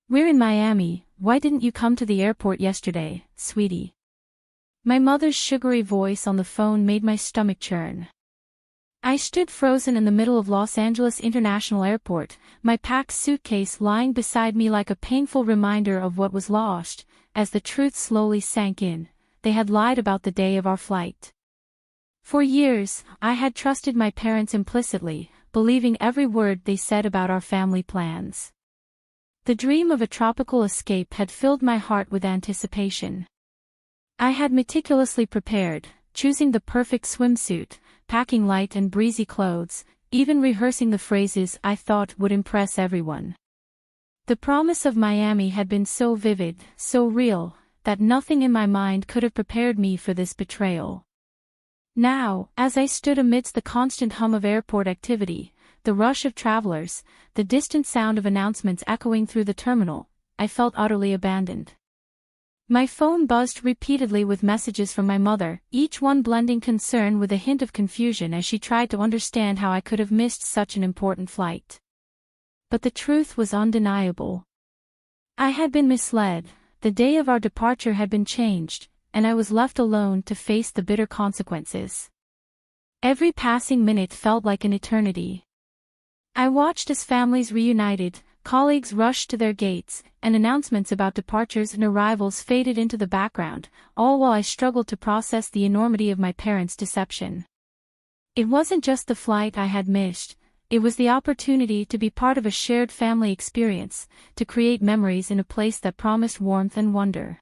We're in Miami, why didn't you come to the airport yesterday, sweetie? My mother's sugary voice on the phone made my stomach churn. I stood frozen in the middle of Los Angeles International Airport, my packed suitcase lying beside me like a painful reminder of what was lost. As the truth slowly sank in, they had lied about the day of our flight. For years, I had trusted my parents implicitly, believing every word they said about our family plans. The dream of a tropical escape had filled my heart with anticipation. I had meticulously prepared, choosing the perfect swimsuit, packing light and breezy clothes, even rehearsing the phrases I thought would impress everyone. The promise of Miami had been so vivid, so real, that nothing in my mind could have prepared me for this betrayal. Now, as I stood amidst the constant hum of airport activity, the rush of travelers, the distant sound of announcements echoing through the terminal, I felt utterly abandoned. My phone buzzed repeatedly with messages from my mother, each one blending concern with a hint of confusion as she tried to understand how I could have missed such an important flight. But the truth was undeniable. I had been misled, the day of our departure had been changed, and I was left alone to face the bitter consequences. Every passing minute felt like an eternity. I watched as families reunited, colleagues rushed to their gates, and announcements about departures and arrivals faded into the background, all while I struggled to process the enormity of my parents' deception. It wasn't just the flight I had missed, it was the opportunity to be part of a shared family experience, to create memories in a place that promised warmth and wonder.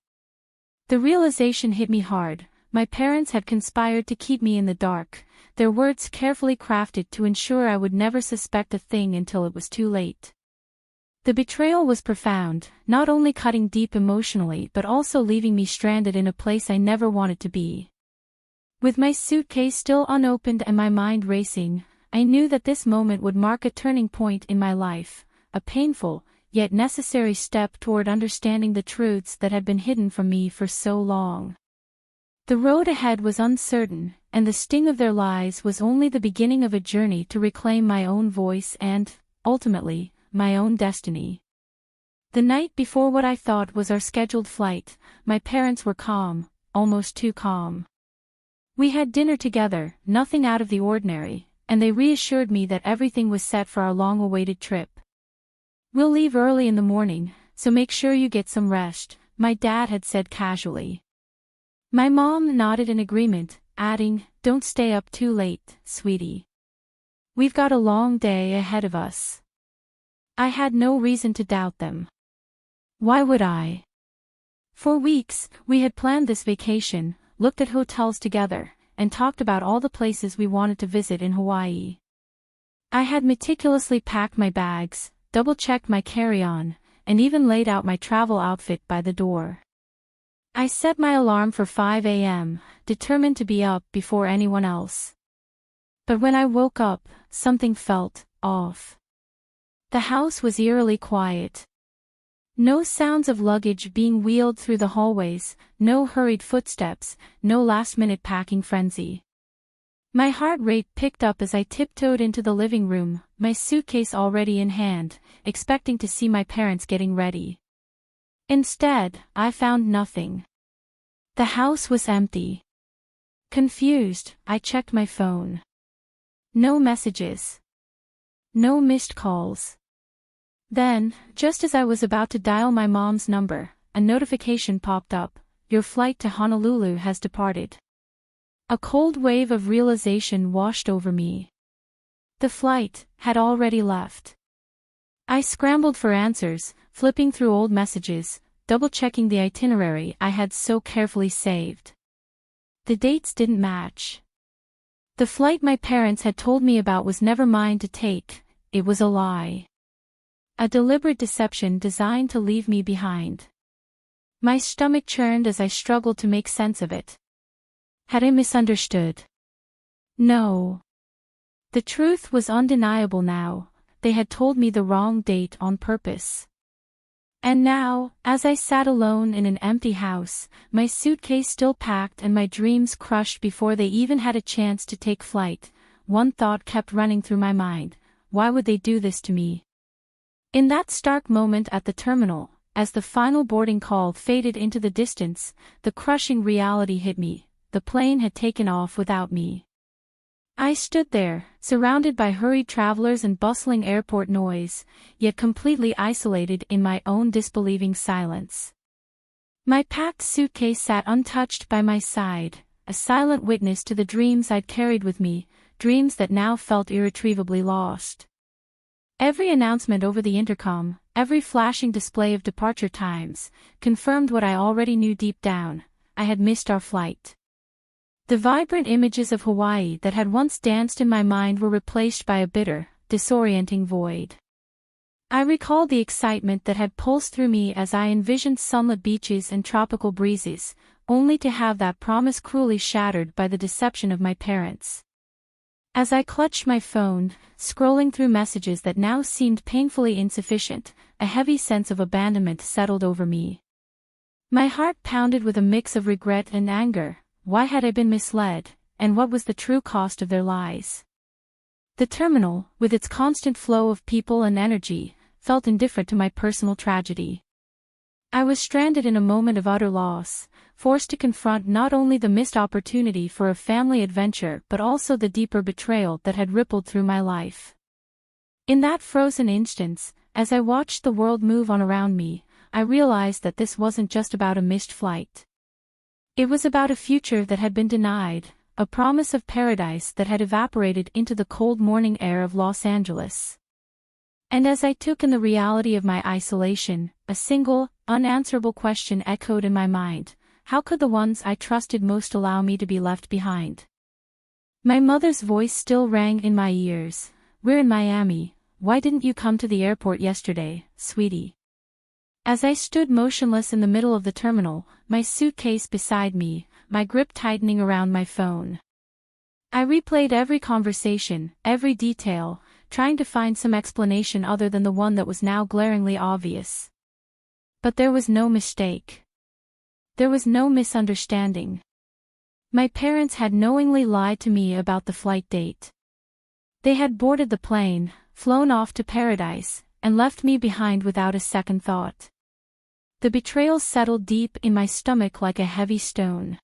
The realization hit me hard. My parents had conspired to keep me in the dark, their words carefully crafted to ensure I would never suspect a thing until it was too late. The betrayal was profound, not only cutting deep emotionally but also leaving me stranded in a place I never wanted to be. With my suitcase still unopened and my mind racing, I knew that this moment would mark a turning point in my life, a painful, yet necessary step toward understanding the truths that had been hidden from me for so long. The road ahead was uncertain, and the sting of their lies was only the beginning of a journey to reclaim my own voice and, ultimately, my own destiny. The night before what I thought was our scheduled flight, my parents were calm, almost too calm. We had dinner together, nothing out of the ordinary, and they reassured me that everything was set for our long-awaited trip. "We'll leave early in the morning, so make sure you get some rest," my dad had said casually. My mom nodded in agreement, adding, "Don't stay up too late, sweetie. We've got a long day ahead of us." I had no reason to doubt them. Why would I? For weeks, we had planned this vacation, looked at hotels together, and talked about all the places we wanted to visit in Hawaii. I had meticulously packed my bags, double-checked my carry-on, and even laid out my travel outfit by the door. I set my alarm for 5 a.m., determined to be up before anyone else. But when I woke up, something felt off. The house was eerily quiet. No sounds of luggage being wheeled through the hallways, no hurried footsteps, no last-minute packing frenzy. My heart rate picked up as I tiptoed into the living room, my suitcase already in hand, expecting to see my parents getting ready. Instead, I found nothing. The house was empty. Confused, I checked my phone. No messages. No missed calls. Then, just as I was about to dial my mom's number, a notification popped up: "Your flight to Honolulu has departed." A cold wave of realization washed over me. The flight had already left. I scrambled for answers, flipping through old messages, double-checking the itinerary I had so carefully saved. The dates didn't match. The flight my parents had told me about was never mine to take, it was a lie. A deliberate deception designed to leave me behind. My stomach churned as I struggled to make sense of it. Had I misunderstood? No. The truth was undeniable now, they had told me the wrong date on purpose. And now, as I sat alone in an empty house, my suitcase still packed and my dreams crushed before they even had a chance to take flight, one thought kept running through my mind: why would they do this to me? In that stark moment at the terminal, as the final boarding call faded into the distance, the crushing reality hit me: the plane had taken off without me. I stood there, surrounded by hurried travelers and bustling airport noise, yet completely isolated in my own disbelieving silence. My packed suitcase sat untouched by my side, a silent witness to the dreams I'd carried with me, dreams that now felt irretrievably lost. Every announcement over the intercom, every flashing display of departure times, confirmed what I already knew deep down: I had missed our flight. The vibrant images of Hawaii that had once danced in my mind were replaced by a bitter, disorienting void. I recalled the excitement that had pulsed through me as I envisioned sunlit beaches and tropical breezes, only to have that promise cruelly shattered by the deception of my parents. As I clutched my phone, scrolling through messages that now seemed painfully insufficient, a heavy sense of abandonment settled over me. My heart pounded with a mix of regret and anger. Why had I been misled, and what was the true cost of their lies? The terminal, with its constant flow of people and energy, felt indifferent to my personal tragedy. I was stranded in a moment of utter loss, forced to confront not only the missed opportunity for a family adventure but also the deeper betrayal that had rippled through my life. In that frozen instance, as I watched the world move on around me, I realized that this wasn't just about a missed flight. It was about a future that had been denied, a promise of paradise that had evaporated into the cold morning air of Los Angeles. And as I took in the reality of my isolation, a single, unanswerable question echoed in my mind: how could the ones I trusted most allow me to be left behind? My mother's voice still rang in my ears: "We're in Miami. Why didn't you come to the airport yesterday, sweetie?" As I stood motionless in the middle of the terminal, my suitcase beside me, my grip tightening around my phone, I replayed every conversation, every detail, trying to find some explanation other than the one that was now glaringly obvious. But there was no mistake. There was no misunderstanding. My parents had knowingly lied to me about the flight date. They had boarded the plane, flown off to paradise, and left me behind without a second thought. The betrayal settled deep in my stomach like a heavy stone.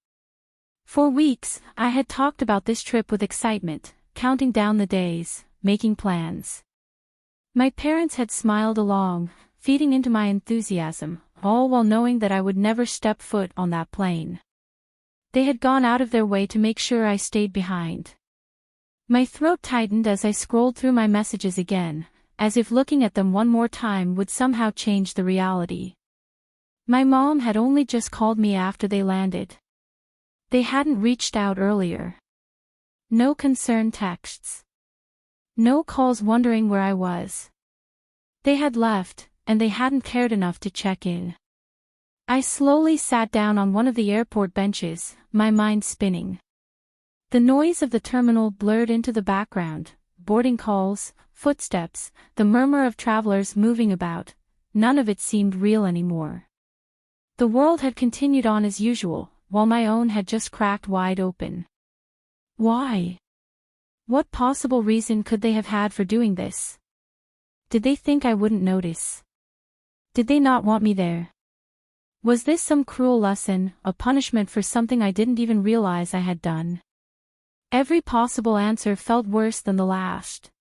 For weeks, I had talked about this trip with excitement, counting down the days, making plans. My parents had smiled along, feeding into my enthusiasm, all while knowing that I would never step foot on that plane. They had gone out of their way to make sure I stayed behind. My throat tightened as I scrolled through my messages again, as if looking at them one more time would somehow change the reality. My mom had only just called me after they landed. They hadn't reached out earlier. No concerned texts. No calls wondering where I was. They had left, and they hadn't cared enough to check in. I slowly sat down on one of the airport benches, my mind spinning. The noise of the terminal blurred into the background: boarding calls, footsteps, the murmur of travelers moving about. None of it seemed real anymore. The world had continued on as usual, while my own had just cracked wide open. Why? What possible reason could they have had for doing this? Did they think I wouldn't notice? Did they not want me there? Was this some cruel lesson, a punishment for something I didn't even realize I had done? Every possible answer felt worse than the last.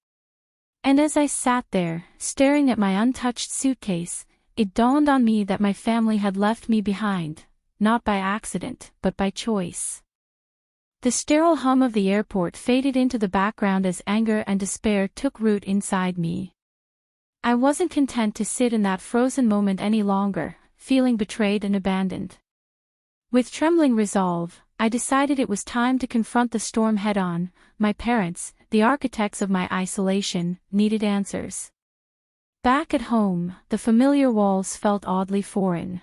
And as I sat there, staring at my untouched suitcase, it dawned on me that my family had left me behind, not by accident, but by choice. The sterile hum of the airport faded into the background as anger and despair took root inside me. I wasn't content to sit in that frozen moment any longer, feeling betrayed and abandoned. With trembling resolve, I decided it was time to confront the storm head-on. My parents, the architects of my isolation, needed answers. Back at home, the familiar walls felt oddly foreign.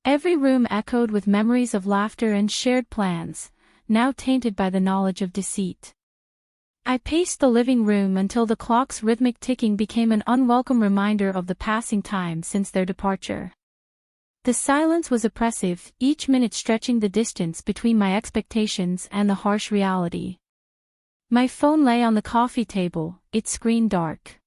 Every room echoed with memories of laughter and shared plans, now tainted by the knowledge of deceit. I paced the living room until the clock's rhythmic ticking became an unwelcome reminder of the passing time since their departure. The silence was oppressive, each minute stretching the distance between my expectations and the harsh reality. My phone lay on the coffee table, its screen dark.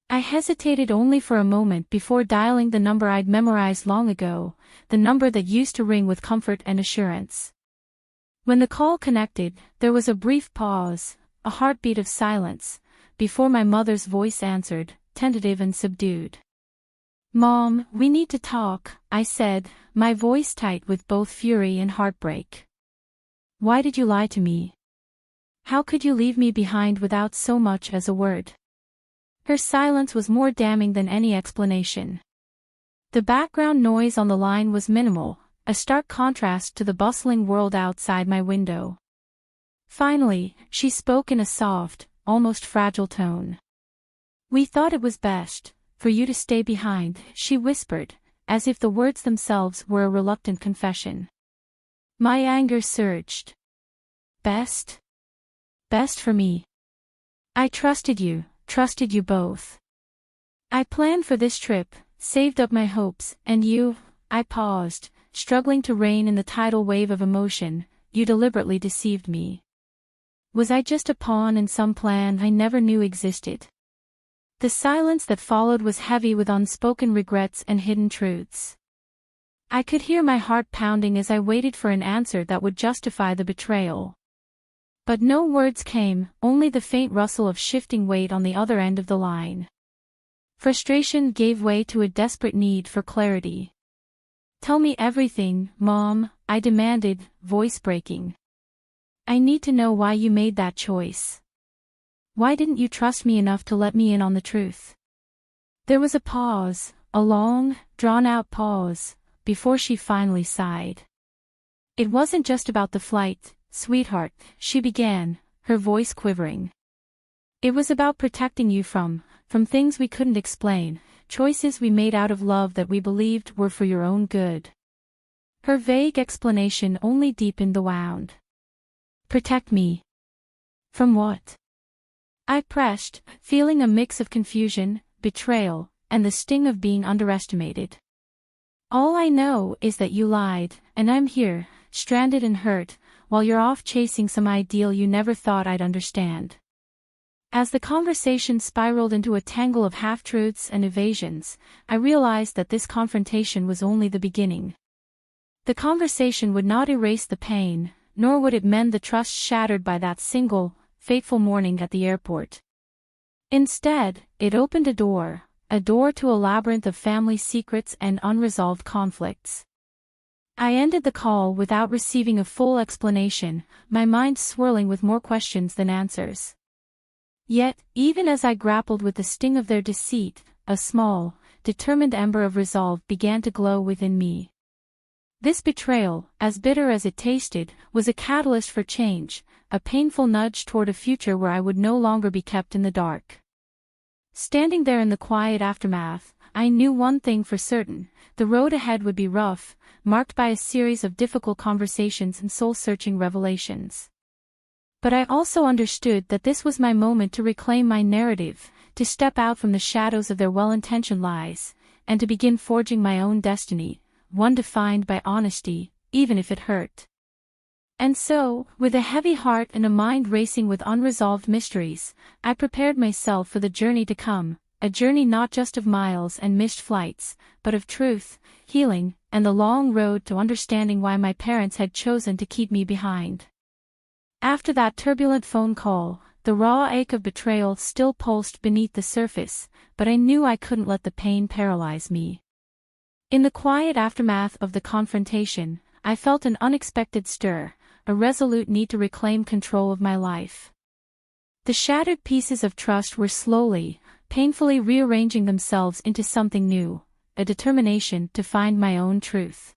I hesitated only for a moment before dialing the number I'd memorized long ago, the number that used to ring with comfort and assurance. When the call connected, there was a brief pause, a heartbeat of silence, before my mother's voice answered, tentative and subdued. "Mom, we need to talk," I said, my voice tight with both fury and heartbreak. "Why did you lie to me? How could you leave me behind without so much as a word?" Her silence was more damning than any explanation. The background noise on the line was minimal, a stark contrast to the bustling world outside my window. Finally, she spoke in a soft, almost fragile tone. "We thought it was best for you to stay behind," she whispered, as if the words themselves were a reluctant confession. My anger surged. Best? Best for me. I trusted you both. I planned for this trip, saved up my hopes, and you— I paused, struggling to rein in the tidal wave of emotion. "You deliberately deceived me. Was I just a pawn in some plan I never knew existed?" The silence that followed was heavy with unspoken regrets and hidden truths. I could hear my heart pounding as I waited for an answer that would justify the betrayal. But no words came, only the faint rustle of shifting weight on the other end of the line. Frustration gave way to a desperate need for clarity. "Tell me everything, Mom," I demanded, voice breaking. "I need to know why you made that choice. Why didn't you trust me enough to let me in on the truth?" There was a pause, a long, drawn-out pause, before she finally sighed. "It wasn't just about the flight, sweetheart," she began, her voice quivering. "It was about protecting you from things we couldn't explain, choices we made out of love that we believed were for your own good." Her vague explanation only deepened the wound. "Protect me? From what?" I pressed, feeling a mix of confusion, betrayal, and the sting of being underestimated. "All I know is that you lied, and I'm here, stranded and hurt, while you're off chasing some ideal you never thought I'd understand." As the conversation spiraled into a tangle of half-truths and evasions, I realized that this confrontation was only the beginning. The conversation would not erase the pain, nor would it mend the trust shattered by that single, fateful morning at the airport. Instead, it opened a door to a labyrinth of family secrets and unresolved conflicts. I ended the call without receiving a full explanation, my mind swirling with more questions than answers. Yet, even as I grappled with the sting of their deceit, a small, determined ember of resolve began to glow within me. This betrayal, as bitter as it tasted, was a catalyst for change, a painful nudge toward a future where I would no longer be kept in the dark. Standing there in the quiet aftermath, I knew one thing for certain: the road ahead would be rough, marked by a series of difficult conversations and soul-searching revelations. But I also understood that this was my moment to reclaim my narrative, to step out from the shadows of their well-intentioned lies, and to begin forging my own destiny, one defined by honesty, even if it hurt. And so, with a heavy heart and a mind racing with unresolved mysteries, I prepared myself for the journey to come, a journey not just of miles and missed flights, but of truth, healing, and the long road to understanding why my parents had chosen to keep me behind. After that turbulent phone call, the raw ache of betrayal still pulsed beneath the surface, but I knew I couldn't let the pain paralyze me. In the quiet aftermath of the confrontation, I felt an unexpected stir, a resolute need to reclaim control of my life. The shattered pieces of trust were slowly, painfully rearranging themselves into something new, a determination to find my own truth.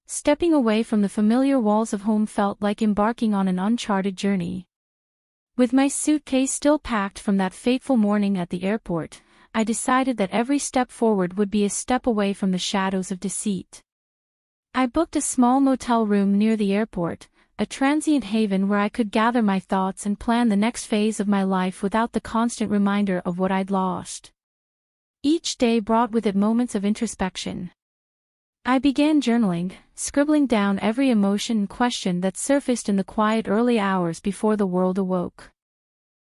Stepping away from the familiar walls of home felt like embarking on an uncharted journey. With my suitcase still packed from that fateful morning at the airport, I decided that every step forward would be a step away from the shadows of deceit. I booked a small motel room near the airport, a transient haven where I could gather my thoughts and plan the next phase of my life without the constant reminder of what I'd lost. Each day brought with it moments of introspection. I began journaling, scribbling down every emotion and question that surfaced in the quiet early hours before the world awoke.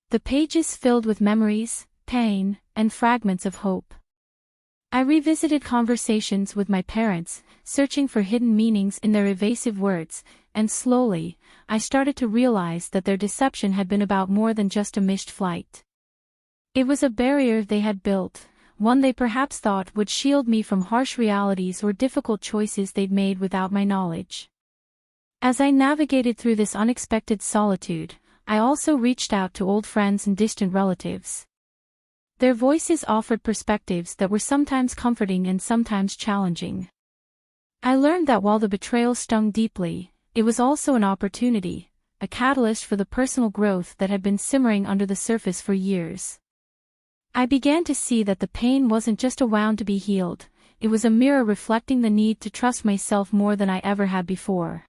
The pages filled with memories, pain, and fragments of hope. I revisited conversations with my parents, searching for hidden meanings in their evasive words, and slowly, I started to realize that their deception had been about more than just a missed flight. It was a barrier they had built, one they perhaps thought would shield me from harsh realities or difficult choices they'd made without my knowledge. As I navigated through this unexpected solitude, I also reached out to old friends and distant relatives. Their voices offered perspectives that were sometimes comforting and sometimes challenging. I learned that while the betrayal stung deeply, it was also an opportunity, a catalyst for the personal growth that had been simmering under the surface for years. I began to see that the pain wasn't just a wound to be healed, it was a mirror reflecting the need to trust myself more than I ever had before.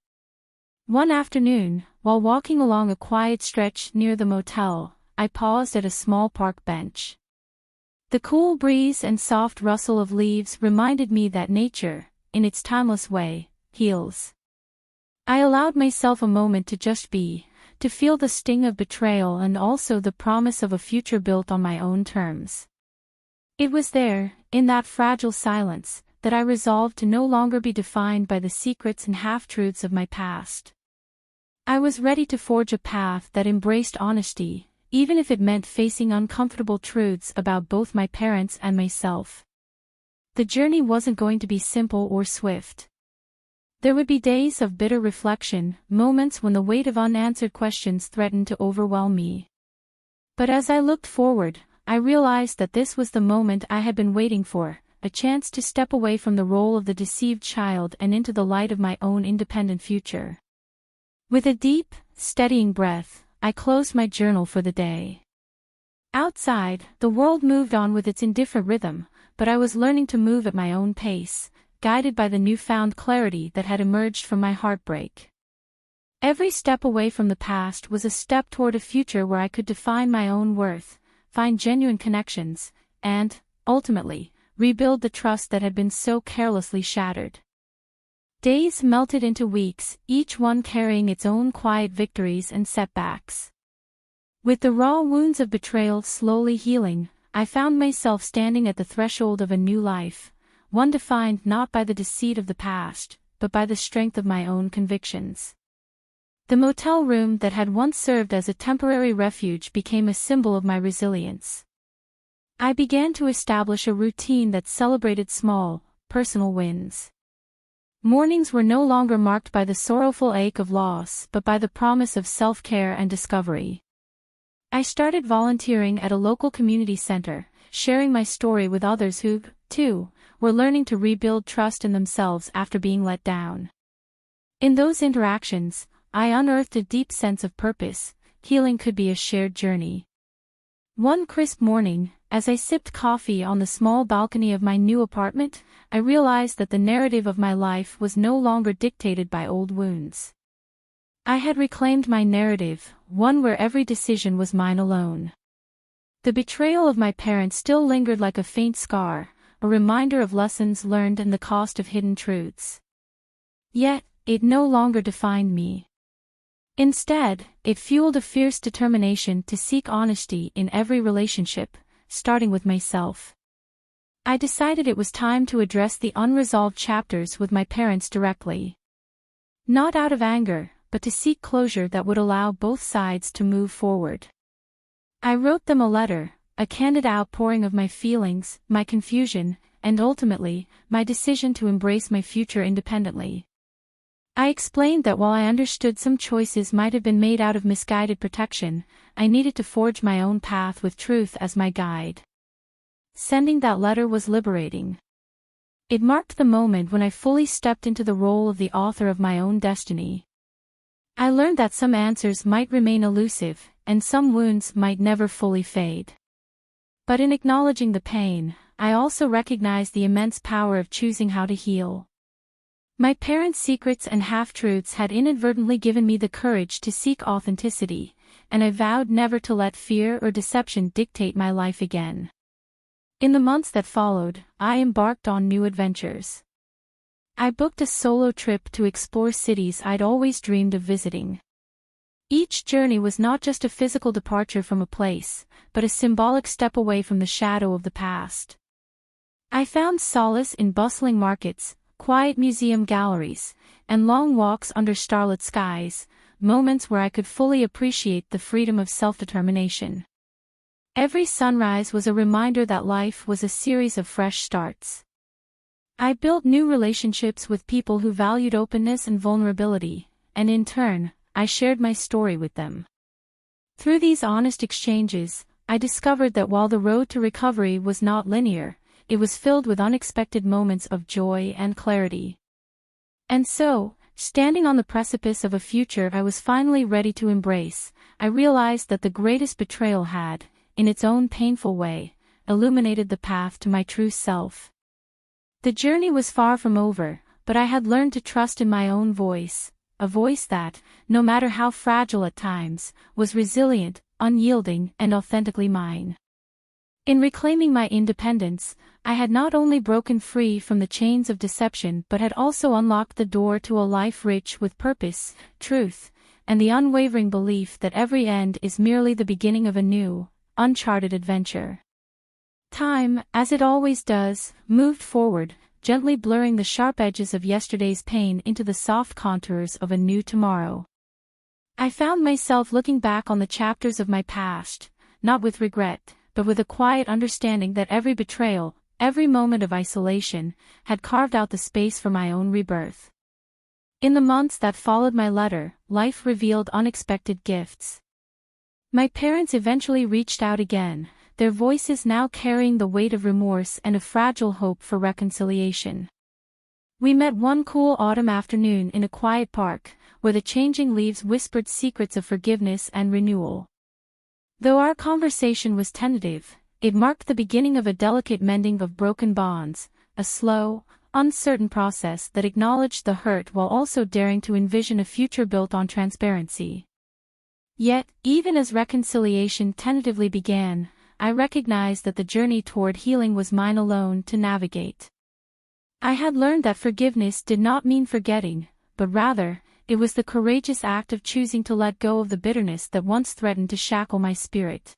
One afternoon, while walking along a quiet stretch near the motel, I paused at a small park bench. The cool breeze and soft rustle of leaves reminded me that nature, in its timeless way, heals. I allowed myself a moment to just be, to feel the sting of betrayal and also the promise of a future built on my own terms. It was there, in that fragile silence, that I resolved to no longer be defined by the secrets and half-truths of my past. I was ready to forge a path that embraced honesty, even if it meant facing uncomfortable truths about both my parents and myself. The journey wasn't going to be simple or swift. There would be days of bitter reflection, moments when the weight of unanswered questions threatened to overwhelm me. But as I looked forward, I realized that this was the moment I had been waiting for, a chance to step away from the role of the deceived child and into the light of my own independent future. With a deep, steadying breath, I closed my journal for the day. Outside, the world moved on with its indifferent rhythm, but I was learning to move at my own pace, guided by the newfound clarity that had emerged from my heartbreak. Every step away from the past was a step toward a future where I could define my own worth, find genuine connections, and, ultimately, rebuild the trust that had been so carelessly shattered. Days melted into weeks, each one carrying its own quiet victories and setbacks. With the raw wounds of betrayal slowly healing, I found myself standing at the threshold of a new life, one defined not by the deceit of the past, but by the strength of my own convictions. The motel room that had once served as a temporary refuge became a symbol of my resilience. I began to establish a routine that celebrated small, personal wins. Mornings were no longer marked by the sorrowful ache of loss but by the promise of self-care and discovery. I started volunteering at a local community center, sharing my story with others who, too, were learning to rebuild trust in themselves after being let down. In those interactions, I unearthed a deep sense of purpose. Healing could be a shared journey. One crisp morning, as I sipped coffee on the small balcony of my new apartment, I realized that the narrative of my life was no longer dictated by old wounds. I had reclaimed my narrative, one where every decision was mine alone. The betrayal of my parents still lingered like a faint scar, a reminder of lessons learned and the cost of hidden truths. Yet, it no longer defined me. Instead, it fueled a fierce determination to seek honesty in every relationship, starting with myself. I decided it was time to address the unresolved chapters with my parents directly. Not out of anger, but to seek closure that would allow both sides to move forward. I wrote them a letter, a candid outpouring of my feelings, my confusion, and ultimately, my decision to embrace my future independently. I explained that while I understood some choices might have been made out of misguided protection, I needed to forge my own path with truth as my guide. Sending that letter was liberating. It marked the moment when I fully stepped into the role of the author of my own destiny. I learned that some answers might remain elusive, and some wounds might never fully fade. But in acknowledging the pain, I also recognized the immense power of choosing how to heal. My parents' secrets and half-truths had inadvertently given me the courage to seek authenticity, and I vowed never to let fear or deception dictate my life again. In the months that followed, I embarked on new adventures. I booked a solo trip to explore cities I'd always dreamed of visiting. Each journey was not just a physical departure from a place, but a symbolic step away from the shadow of the past. I found solace in bustling markets, quiet museum galleries, and long walks under starlit skies, moments where I could fully appreciate the freedom of self-determination. Every sunrise was a reminder that life was a series of fresh starts. I built new relationships with people who valued openness and vulnerability, and in turn, I shared my story with them. Through these honest exchanges, I discovered that while the road to recovery was not linear, it was filled with unexpected moments of joy and clarity. And so, standing on the precipice of a future I was finally ready to embrace, I realized that the greatest betrayal had, in its own painful way, illuminated the path to my true self. The journey was far from over, but I had learned to trust in my own voice, a voice that, no matter how fragile at times, was resilient, unyielding, and authentically mine. In reclaiming my independence, I had not only broken free from the chains of deception but had also unlocked the door to a life rich with purpose, truth, and the unwavering belief that every end is merely the beginning of a new, uncharted adventure. Time, as it always does, moved forward, gently blurring the sharp edges of yesterday's pain into the soft contours of a new tomorrow. I found myself looking back on the chapters of my past, not with regret, but with a quiet understanding that every betrayal, every moment of isolation, had carved out the space for my own rebirth. In the months that followed my letter, life revealed unexpected gifts. My parents eventually reached out again, their voices now carrying the weight of remorse and a fragile hope for reconciliation. We met one cool autumn afternoon in a quiet park, where the changing leaves whispered secrets of forgiveness and renewal. Though our conversation was tentative, it marked the beginning of a delicate mending of broken bonds, a slow, uncertain process that acknowledged the hurt while also daring to envision a future built on transparency. Yet, even as reconciliation tentatively began, I recognized that the journey toward healing was mine alone to navigate. I had learned that forgiveness did not mean forgetting, but rather, it was the courageous act of choosing to let go of the bitterness that once threatened to shackle my spirit.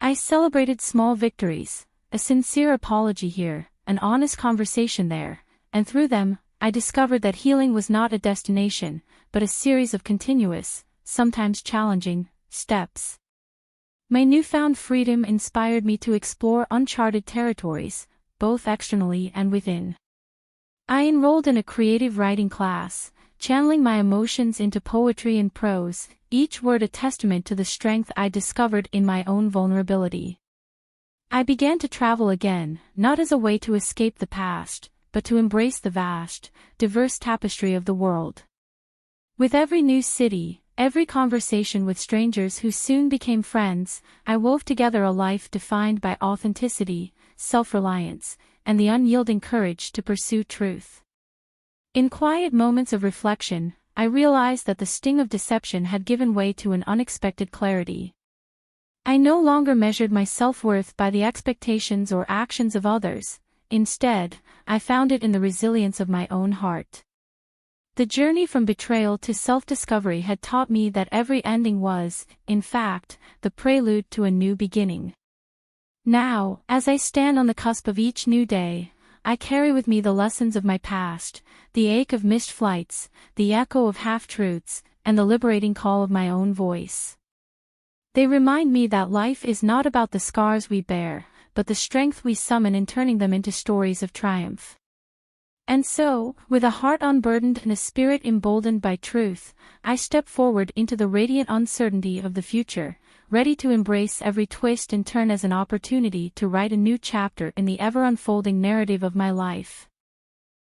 I celebrated small victories, a sincere apology here, an honest conversation there, and through them, I discovered that healing was not a destination, but a series of continuous, sometimes challenging, steps. My newfound freedom inspired me to explore uncharted territories, both externally and within. I enrolled in a creative writing class, channeling my emotions into poetry and prose, each word a testament to the strength I discovered in my own vulnerability. I began to travel again, not as a way to escape the past, but to embrace the vast, diverse tapestry of the world. With every new city, every conversation with strangers who soon became friends, I wove together a life defined by authenticity, self-reliance, and the unyielding courage to pursue truth. In quiet moments of reflection, I realized that the sting of deception had given way to an unexpected clarity. I no longer measured my self-worth by the expectations or actions of others. Instead, I found it in the resilience of my own heart. The journey from betrayal to self-discovery had taught me that every ending was, in fact, the prelude to a new beginning. Now, as I stand on the cusp of each new day, I carry with me the lessons of my past, the ache of missed flights, the echo of half-truths, and the liberating call of my own voice. They remind me that life is not about the scars we bear, but the strength we summon in turning them into stories of triumph. And so, with a heart unburdened and a spirit emboldened by truth, I step forward into the radiant uncertainty of the future, ready to embrace every twist and turn as an opportunity to write a new chapter in the ever-unfolding narrative of my life.